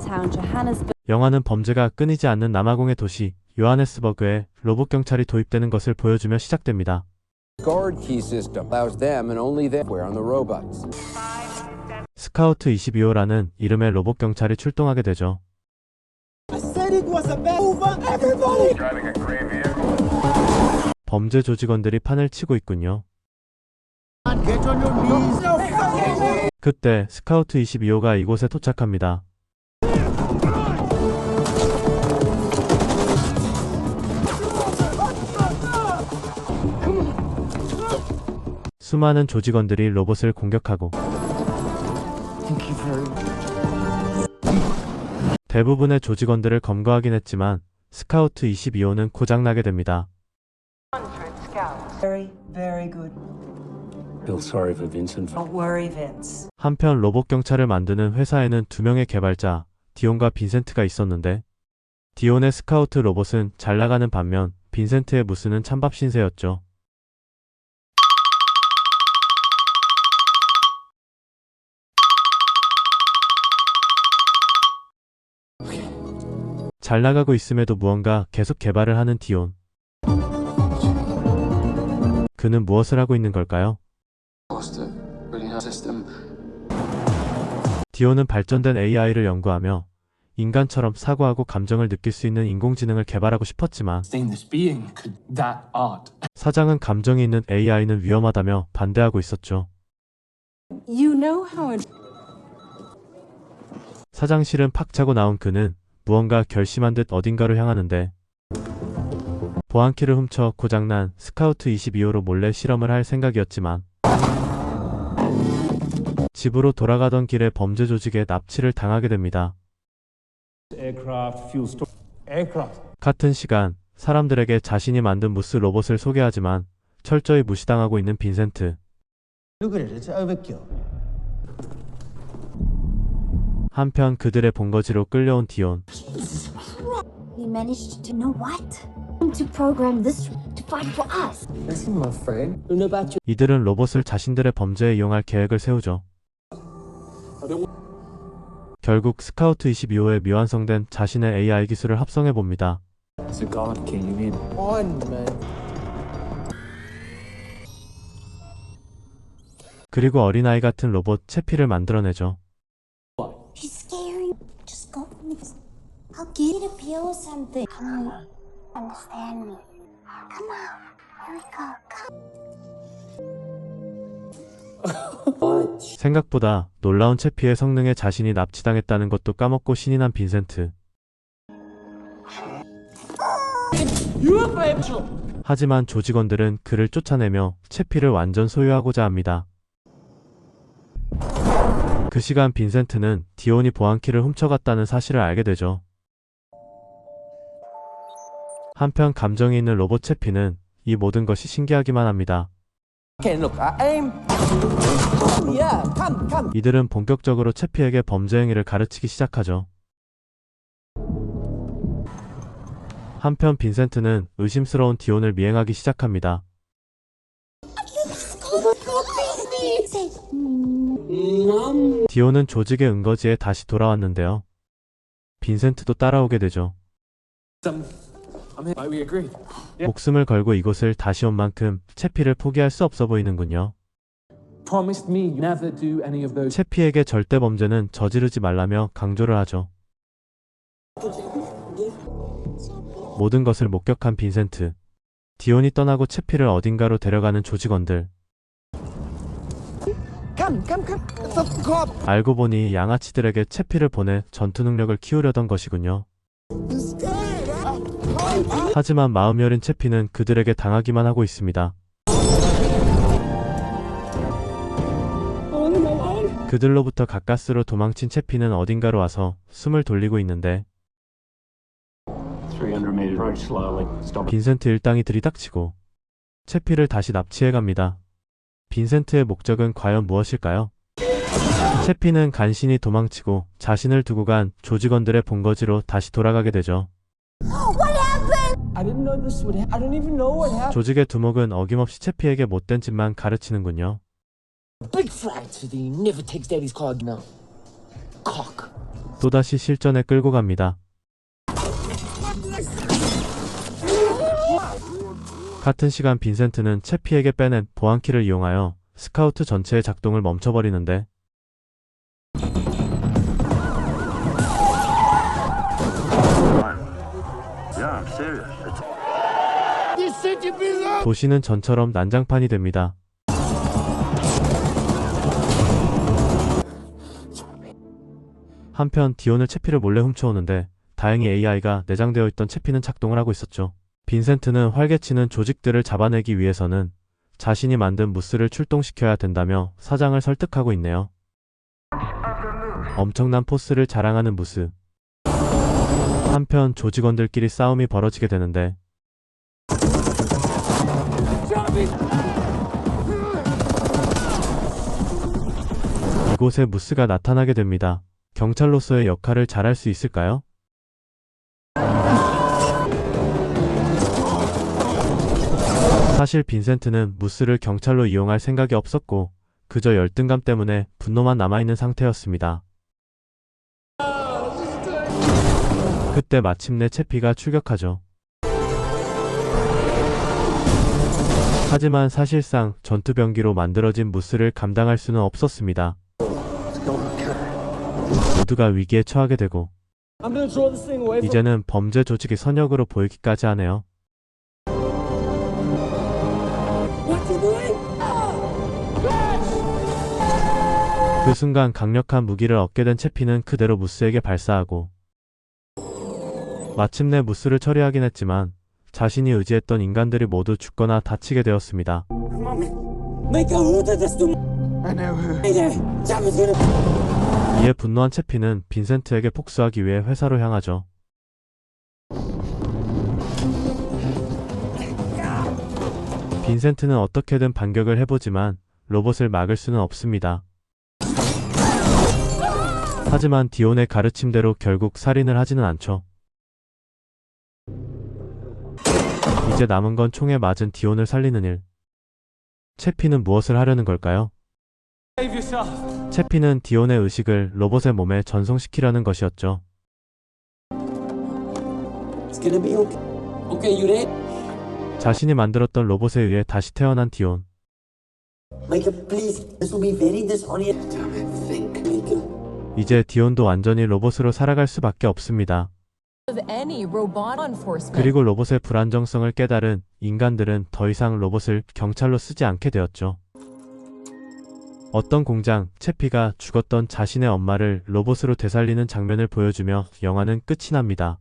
town Johannesburg. 영화는 범죄가 끊이지 않는 남아공의 도시 요하네스버그에 로봇 경찰이 도입되는 것을 보여주며 시작됩니다. Guard key system allows them and only them wear on the robots. 스카우트 22호라는 이름의 로봇 경찰이 출동하게 되죠. 범죄 조직원들이 판을 치고 있군요. 그때 스카우트 22호가 이곳에 도착합니다. 수많은 조직원들이 로봇을 공격하고 대부분의 조직원들을 검거하긴 했지만 스카우트 22호는 고장나게 됩니다. Very good. Feel sorry for Vincent. Don't worry, Vince. 한편 로봇 경찰을 만드는 회사에는 두 명의 개발자 디온과 빈센트가 있었는데 디온의 스카우트 로봇은 잘 나가는 반면 빈센트의 무스는 찬밥 신세였죠. 잘 나가고 있음에도 무언가 계속 개발을 하는 디온. 그는 무엇을 하고 있는 걸까요? 디온은 발전된 AI를 연구하며 인간처럼 사고하고 감정을 느낄 수 있는 인공지능을 개발하고 싶었지만 사장은 감정이 있는 AI는 위험하다며 반대하고 있었죠. You know how 사장실은 팍 차고 나온 그는 무언가 결심한 듯 어딘가로 향하는데 보안키를 훔쳐 고장난 스카우트 22호로 몰래 실험을 할 생각이었지만 집으로 돌아가던 길에 범죄 조직에 납치를 당하게 됩니다. 같은 시간 사람들에게 자신이 만든 무스 로봇을 소개하지만 철저히 무시당하고 있는 빈센트. 한편 그들의 본거지로 끌려온 디온. We managed to know what? To program this to fight for us. Listen, my friend. You know about 이들은 로봇을 자신들의 범죄에 이용할 계획을 세우죠. 결국 스카우트 22호에 미완성된 자신의 AI 기술을 합성해봅니다. So God came in. On, man. 그리고 어린아이 같은 로봇 채피를 만들어내죠. He's scary. Just go with this. I'll give you a pill or something. Come on. Understand me. Come on. Here we go. Come. 생각보다 놀라운 채피의 성능에 자신이 납치당했다는 것도 까먹고 신이 난 빈센트. 하지만 조직원들은 그를 쫓아내며 채피를 완전 소유하고자 합니다. 그 시간 빈센트는 디온이 보안키를 훔쳐갔다는 사실을 알게 되죠. 한편 감정이 있는 로봇 채피는 이 모든 것이 신기하기만 합니다. 이들은 본격적으로 채피에게 범죄 행위를 가르치기 시작하죠. 한편 빈센트는 의심스러운 디온을 미행하기 시작합니다. 디온은 조직의 은거지에 다시 돌아왔는데요. 빈센트도 따라오게 되죠. 목숨을 걸고 이곳을 다시 온 만큼 채피를 포기할 수 없어 보이는군요. 채피에게 절대 범죄는 저지르지 말라며 강조를 하죠. 모든 것을 목격한 빈센트. 디온이 떠나고 채피를 어딘가로 데려가는 조직원들. 알고 보니 양아치들에게 채피를 보내 전투 능력을 키우려던 것이군요. 하지만 마음 여린 채피는 그들에게 당하기만 하고 있습니다. 그들로부터 가까스로 도망친 채피는 어딘가로 와서 숨을 돌리고 있는데 빈센트 일당이 들이닥치고 채피를 다시 납치해갑니다. 빈센트의 목적은 과연 무엇일까요? 채피는 간신히 도망치고 자신을 두고 간 조직원들의 본거지로 다시 돌아가게 되죠. 조직의 두목은 어김없이 채피에게 못된 짓만 가르치는군요. 또다시 실전에 끌고 갑니다. 같은 시간 빈센트는 채피에게 빼낸 보안키를 이용하여 스카우트 전체의 작동을 멈춰버리는데 도시는 전처럼 난장판이 됩니다. 한편 디온을 채피를 몰래 훔쳐오는데 다행히 AI가 내장되어 있던 채피는 작동을 하고 있었죠. 빈센트는 활개치는 조직들을 잡아내기 위해서는 자신이 만든 무스를 출동시켜야 된다며 사장을 설득하고 있네요. 엄청난 포스를 자랑하는 무스. 한편 조직원들끼리 싸움이 벌어지게 되는데 이곳에 무스가 나타나게 됩니다. 경찰로서의 역할을 잘할 수 있을까요? 사실 빈센트는 무스를 경찰로 이용할 생각이 없었고 그저 열등감 때문에 분노만 남아있는 상태였습니다. 그때 마침내 채피가 출격하죠. 하지만 사실상 전투병기로 만들어진 무스를 감당할 수는 없었습니다. 모두가 위기에 처하게 되고 이제는 범죄 조직의 선역으로 보이기까지 하네요. 그 순간 강력한 무기를 얻게 된 채피는 그대로 무스에게 발사하고 마침내 무스를 처리하긴 했지만 자신이 의지했던 인간들이 모두 죽거나 다치게 되었습니다. 이에 분노한 채피는 빈센트에게 복수하기 위해 회사로 향하죠. 빈센트는 어떻게든 반격을 해보지만 로봇을 막을 수는 없습니다. 하지만 디온의 가르침대로 결국 살인을 하지는 않죠. 이제 남은 건 총에 맞은 디온을 살리는 일. 채피는 무엇을 하려는 걸까요? 채피는 디온의 의식을 로봇의 몸에 전송시키려는 것이었죠. 자신이 만들었던 로봇에 의해 다시 태어난 디온. 이제 디온도 완전히 로봇으로 살아갈 수밖에 없습니다. 그리고 로봇의 불안정성을 깨달은 인간들은 더 이상 로봇을 경찰로 쓰지 않게 되었죠. 어떤 공장, 채피가 죽었던 자신의 엄마를 로봇으로 되살리는 장면을 보여주며 영화는 끝이 납니다.